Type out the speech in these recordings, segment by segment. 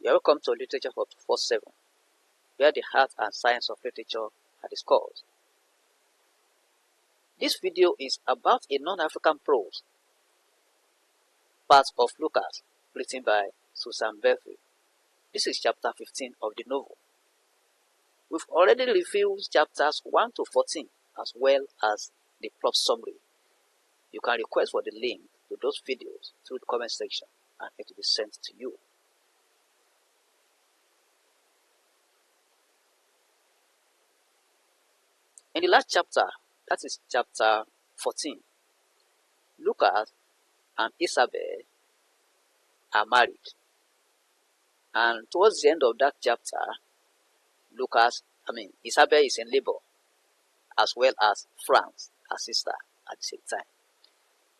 You are welcome to Literature for 247, where the art and science of literature are discussed. This video is about a non-African prose, part of Lucas, written by Susanne Bellefeuille. This is chapter 15 of the novel. We've already reviewed chapters 1 to 14 as well as the plot summary. You can request for the link to those videos through the comment section and it will be sent to you. In the last chapter, that is chapter 14, Lucas and Isabel are married. And towards the end of that chapter, Isabel is in labor, as well as France, her sister, at the same time.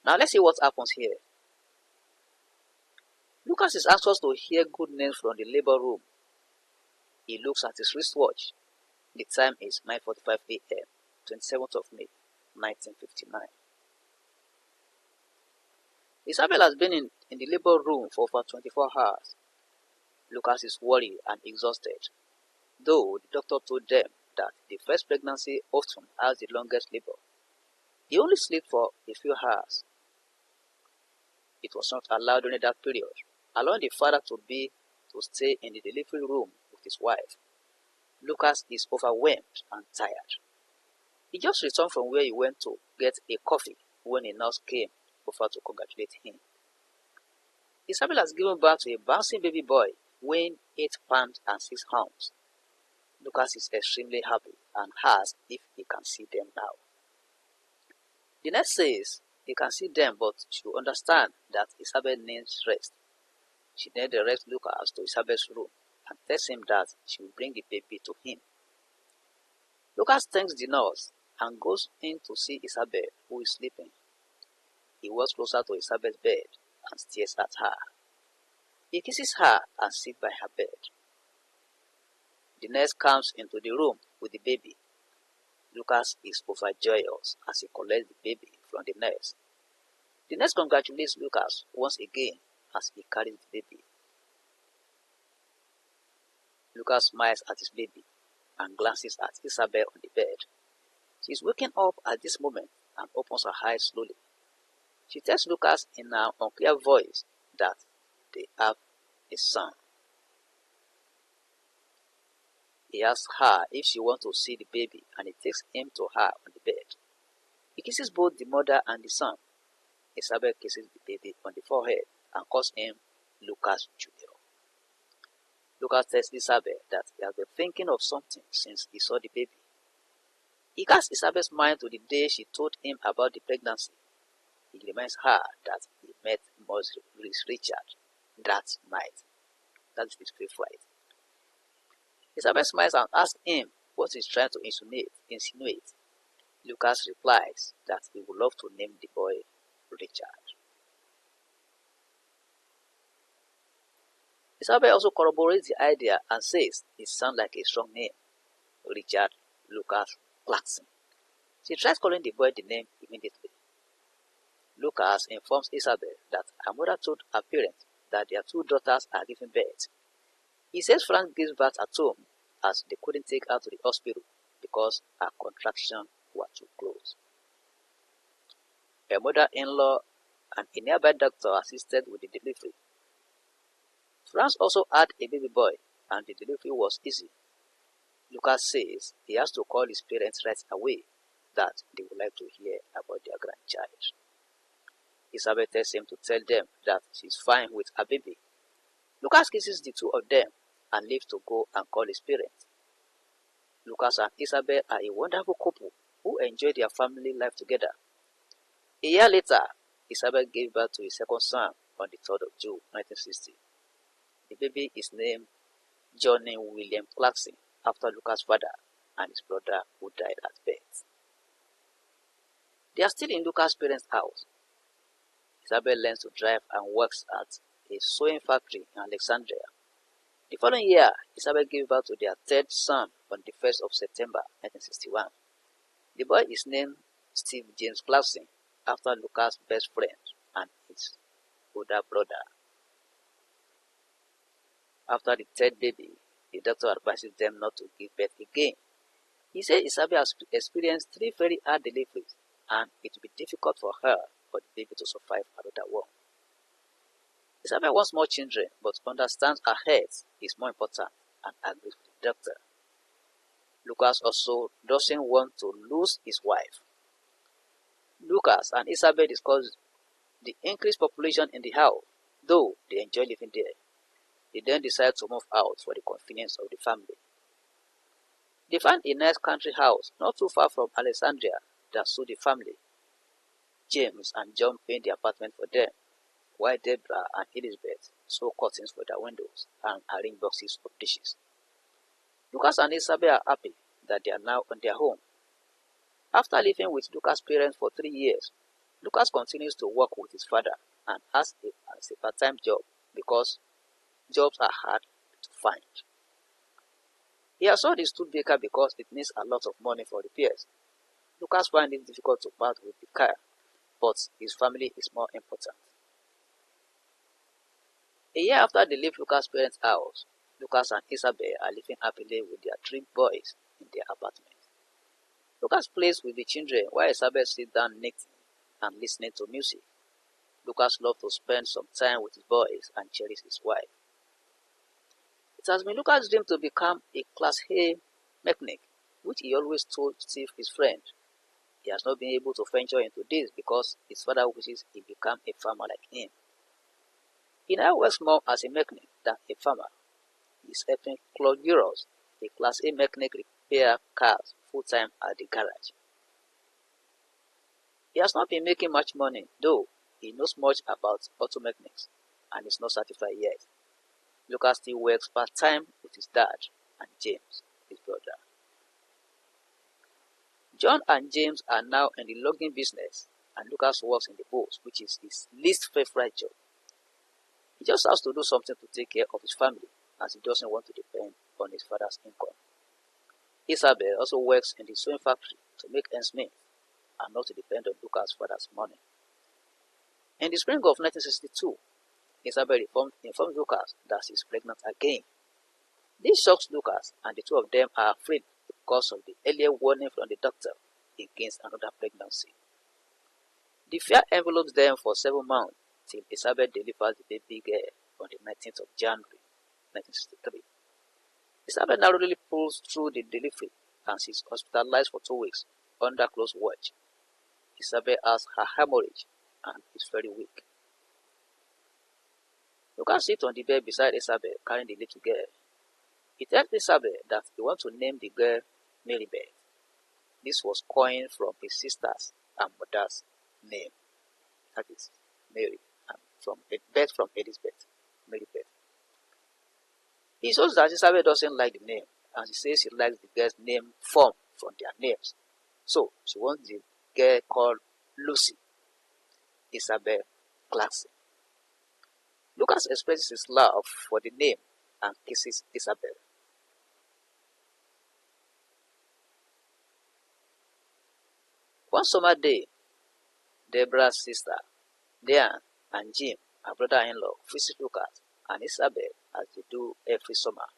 Now let's see what happens here. Lucas is anxious to hear good news from the labor room. He looks at his wristwatch. The time is 9:45 a.m., 27th of May, 1959. Isabel has been in the labor room for over 24 hours. Lucas is worried and exhausted, though the doctor told them that the first pregnancy often has the longest labor. He only slept for a few hours. It was not allowed during that period, allowing the father to stay in the delivery room with his wife. Lucas is overwhelmed and tired. He just returned from where he went to get a coffee when a nurse came over to congratulate him. Isabel has given birth to a bouncing baby boy weighing 8 pounds and 6 ounces. Lucas is extremely happy and asks if he can see them now. The nurse says he can see them, but she will understand that Isabel needs rest. She then directs Lucas to Isabel's room and tells him that she will bring the baby to him. Lucas thanks the nurse and goes in to see Isabel, who is sleeping. He walks closer to Isabel's bed and stares at her. He kisses her and sits by her bed. The nurse comes into the room with the baby. Lucas is overjoyed as he collects the baby from the nurse. The nurse congratulates Lucas once again as he carries the baby. Lucas smiles at his baby and glances at Isabel on the bed. She is waking up at this moment and opens her eyes slowly. She tells Lucas in an unclear voice that they have a son. He asks her if she wants to see the baby and he takes him to her on the bed. He kisses both the mother and the son. Isabel kisses the baby on the forehead and calls him Lucas Jr. Lucas tells Isabel that he has been thinking of something since he saw the baby. He casts Isabel's mind to the day she told him about the pregnancy. He reminds her that he met Maurice Richard that night. That is his favorite. Isabel smiles and asks him what he's trying to insinuate. Lucas replies that he would love to name the boy Richard. Isabel also corroborates the idea and says it sounds like a strong name, Richard Lucas Clarkson. She tries calling the boy the name immediately. Lucas informs Isabel that her mother told her parents that their 2 daughters are giving birth. He says Frank gives birth at home as they couldn't take her to the hospital because her contractions were too close. Her mother-in-law and a nearby doctor assisted with the delivery. Franz also had a baby boy and the delivery was easy. Lucas says he has to call his parents right away, that they would like to hear about their grandchild. Isabel tells him to tell them that she's fine with her baby. Lucas kisses the 2 of them and leaves to go and call his parents. Lucas and Isabel are a wonderful couple who enjoy their family life together. A year later, Isabel gave birth to a second son on the 3rd of June, 1960. The baby is named Johnny William Clarkson after Lucas' father and his brother who died at birth. They are still in Lucas' parents' house. Isabel learns to drive and works at a sewing factory in Alexandria. The following year, Isabel gave birth to their 3rd son on the 1st of September 1961. The boy is named Steve James Clarkson after Lucas' best friend and his older brother. After the third baby, the doctor advises them not to give birth again. He said Isabel has experienced 3 very hard deliveries and it will be difficult for her or the baby to survive another one. Isabel wants more children but understands her health is more important and agrees with the doctor. Lucas also doesn't want to lose his wife. Lucas and Isabel discuss the increased population in the house, though they enjoy living there. They then decide to move out for the convenience of the family. They find a nice country house not too far from Alexandria that suits the family. James and John paint the apartment for them, while Deborah and Elizabeth sew curtains for their windows and arrange boxes of dishes. Lucas and Isabel are happy that they are now on their home. After living with Lucas' parents for 3 years, Lucas continues to work with his father and has a part-time job because jobs are hard to find. He has sold his Studebaker because it needs a lot of money for repairs. Lucas finds it difficult to part with the car, but his family is more important. A year after they leave Lucas' parents' house, Lucas and Isabel are living happily with their 3 boys in their apartment. Lucas plays with the children while Isabel sits down knitting and listening to music. Lucas loves to spend some time with his boys and cherish his wife. It has been Lucas' dream to become a Class A mechanic, which he always told Steve, his friend. He has not been able to venture into this because his father wishes he become a farmer like him. He now works more as a mechanic than a farmer. He is helping Claude Euros, a Class A mechanic, repair cars full-time at the garage. He has not been making much money, though he knows much about auto mechanics and is not certified yet. Lucas still works part-time with his dad and James, his brother. John and James are now in the logging business and Lucas works in the boat, which is his least favorite job. He just has to do something to take care of his family as he doesn't want to depend on his father's income. Isabel also works in the sewing factory to make ends meet and not to depend on Lucas' father's money. In the spring of 1962, Isabel informs Lucas that she is pregnant again. This shocks Lucas and the two of them are afraid because of the earlier warning from the doctor against another pregnancy. The fear envelopes them for 7 months till Isabel delivers the baby girl on the 19th of January 1963. Isabel narrowly pulls through the delivery and she is hospitalized for 2 weeks under close watch. Isabel has her hemorrhage and is very weak. Lucas sits on the bed beside Isabel carrying the little girl. He tells Isabel that he wants to name the girl Marybeth. This was coined from his sister's and mother's name. That is Mary, and from Elizabeth, Marybeth. He shows that Isabel doesn't like the name, and she says she likes the girl's name formed from their names. So she wants the girl called Lucy Isabel Clarkson. Lucas expresses his love for the name and kisses Isabel. One summer day, Deborah's sister, Diane, and Jim, her brother-in-law, visit Lucas and Isabel as they do every summer.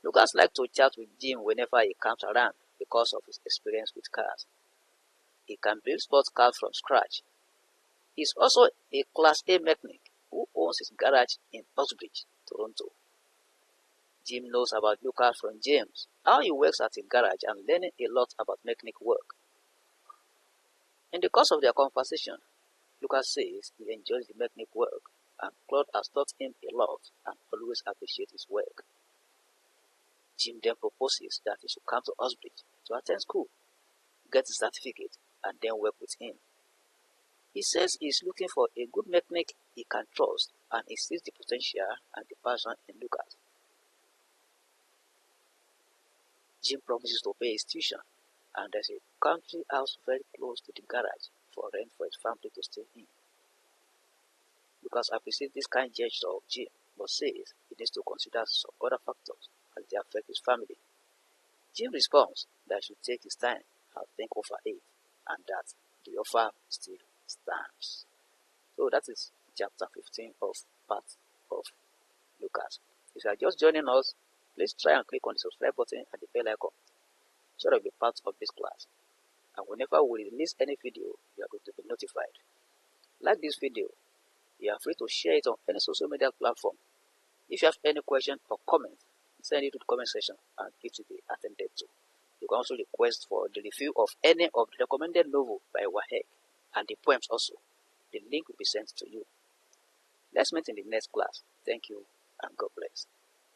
Lucas likes to chat with Jim whenever he comes around because of his experience with cars. He can build sports cars from scratch. He is also a Class A mechanic who owns his garage in Uxbridge, Toronto. Jim knows about Lucas from James, how he works at a garage and learning a lot about mechanic work. In the course of their conversation, Lucas says he enjoys the mechanic work and Claude has taught him a lot and always appreciates his work. Jim then proposes that he should come to Uxbridge to attend school, get his certificate, and then work with him. He says he is looking for a good mechanic he can trust and he sees the potential and the passion in Lucas. Jim promises to pay his tuition and there's a country house very close to the garage for rent for his family to stay in. Lucas appreciates this kind gesture of Jim, but says he needs to consider some other factors as they affect his family. Jim responds that he should take his time and think over it, and that the offer still stands. So that is chapter 15 of part of Lucas. If you are just joining us, please try and click on the subscribe button and the bell icon so that you'll be part of this class. And whenever we release any video, you are going to be notified. Like this video, you are free to share it on any social media platform. If you have any question or comment, send it to the comment section and it will be attended to. You can also request for the review of any of the recommended novel by WAEC and the poems also. The link will be sent to you. Let's meet in the next class. Thank you and God bless.